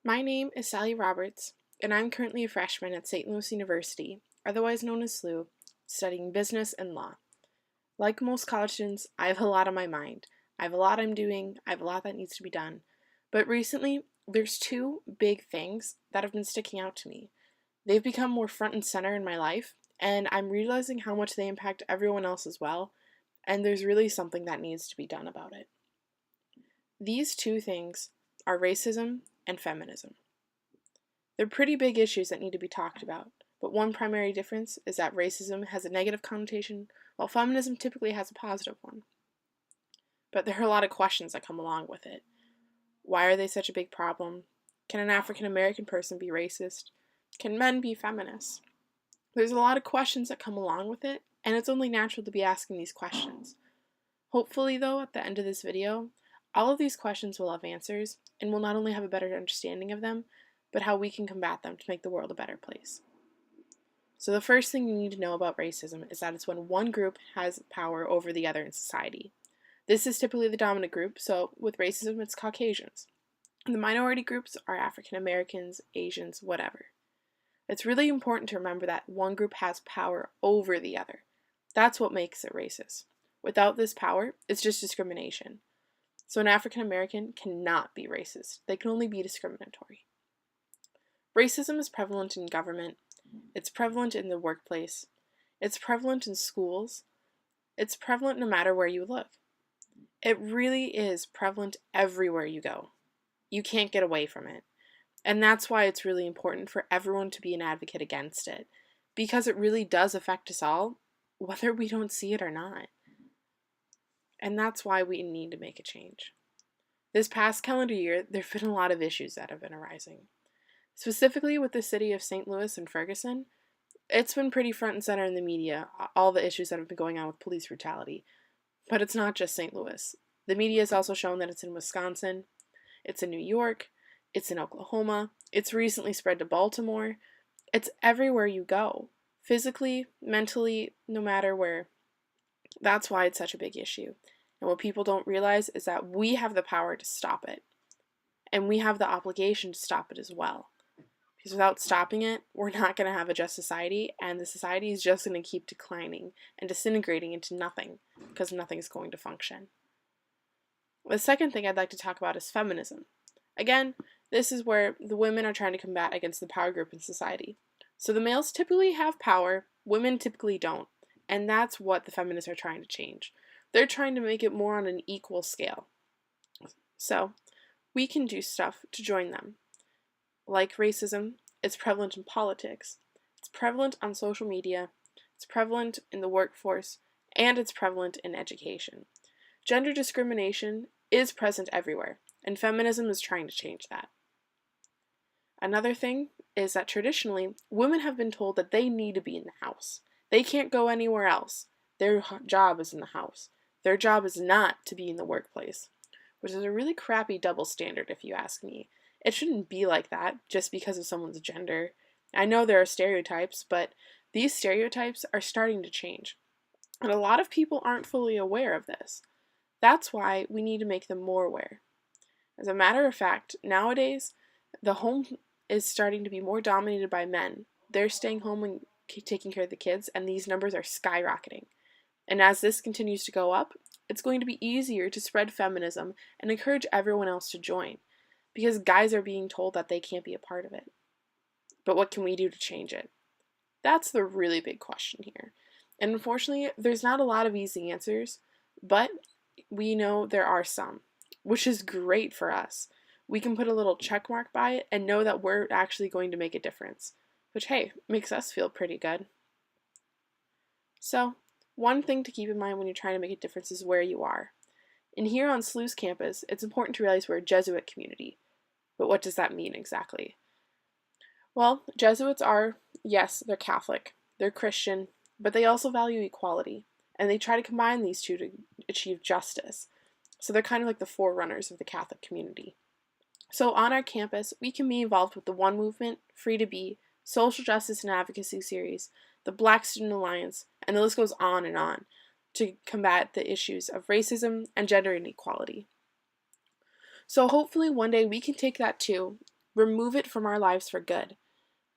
My name is Sally Roberts, and I'm currently a freshman at St. Louis University, otherwise known as SLU, studying business and law. Like most college students, I have a lot on my mind. I have a lot I'm doing, I have a lot that needs to be done. But recently, there's two big things that have been sticking out to me. They've become more front and center in my life, and I'm realizing how much they impact everyone else as well, and there's really something that needs to be done about it. These two things are racism and feminism. They're pretty big issues that need to be talked about, but one primary difference is that racism has a negative connotation, while feminism typically has a positive one. But there are a lot of questions that come along with it. Why are they such a big problem? Can an African American person be racist? Can men be feminists? There's a lot of questions that come along with it, and it's only natural to be asking these questions. Hopefully, though, at the end of this video, all of these questions will have answers, and we'll not only have a better understanding of them, but how we can combat them to make the world a better place. So the first thing you need to know about racism is that it's when one group has power over the other in society. This is typically the dominant group, so with racism it's Caucasians. And the minority groups are African Americans, Asians, whatever. It's really important to remember that one group has power over the other. That's what makes it racist. Without this power, it's just discrimination. So an African American cannot be racist. They can only be discriminatory. Racism is prevalent in government. It's prevalent in the workplace. It's prevalent in schools. It's prevalent no matter where you look. It really is prevalent everywhere you go. You can't get away from it. And that's why it's really important for everyone to be an advocate against it, because it really does affect us all, whether we don't see it or not. And that's why we need to make a change. This past calendar year, there have been a lot of issues that have been arising. Specifically with the city of St. Louis and Ferguson, it's been pretty front and center in the media, all the issues that have been going on with police brutality. But it's not just St. Louis. The media has also shown that it's in Wisconsin, it's in New York, it's in Oklahoma, it's recently spread to Baltimore. It's everywhere you go, physically, mentally, no matter where. That's why it's such a big issue. And what people don't realize is that we have the power to stop it. And we have the obligation to stop it as well. Because without stopping it, we're not going to have a just society, and the society is just going to keep declining and disintegrating into nothing, because nothing's going to function. The second thing I'd like to talk about is feminism. Again, this is where the women are trying to combat against the power group in society. So the males typically have power, women typically don't. And that's what the feminists are trying to change. They're trying to make it more on an equal scale. So, we can do stuff to join them. Like racism, it's prevalent in politics, it's prevalent on social media, it's prevalent in the workforce, and it's prevalent in education. Gender discrimination is present everywhere, and feminism is trying to change that. Another thing is that traditionally, women have been told that they need to be in the house. They can't go anywhere else. Their job is in the house. Their job is not to be in the workplace, which is a really crappy double standard if you ask me. It shouldn't be like that just because of someone's gender. I know there are stereotypes, but these stereotypes are starting to change. And a lot of people aren't fully aware of this. That's why we need to make them more aware. As a matter of fact, nowadays, the home is starting to be more dominated by men. They're staying home and taking care of the kids, and these numbers are skyrocketing. And as this continues to go up, it's going to be easier to spread feminism and encourage everyone else to join, because guys are being told that they can't be a part of it. But what can we do to change it? That's the really big question here. And unfortunately, there's not a lot of easy answers, but we know there are some, which is great for us. We can put a little check mark by it and know that we're actually going to make a difference, which, hey, makes us feel pretty good. So, one thing to keep in mind when you're trying to make a difference is where you are. And here on SLU's campus, it's important to realize we're a Jesuit community. But what does that mean exactly? Well, Jesuits are, yes, they're Catholic, they're Christian, but they also value equality, and they try to combine these two to achieve justice. So they're kind of like the forerunners of the Catholic community. So on our campus, we can be involved with the One Movement, Free to Be, Social Justice and Advocacy Series, the Black Student Alliance, and the list goes on to combat the issues of racism and gender inequality. So hopefully one day we can take that too, remove it from our lives for good,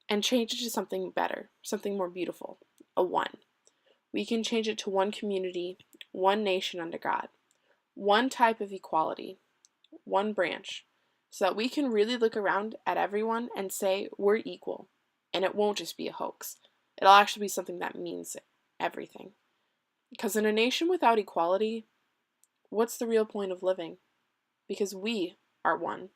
and change it to something better, something more beautiful, a one. We can change it to one community, one nation under God, one type of equality, one branch, so that we can really look around at everyone and say we're equal, and it won't just be a hoax. It'll actually be something that means everything. Because in a nation without equality, what's the real point of living? Because we are one.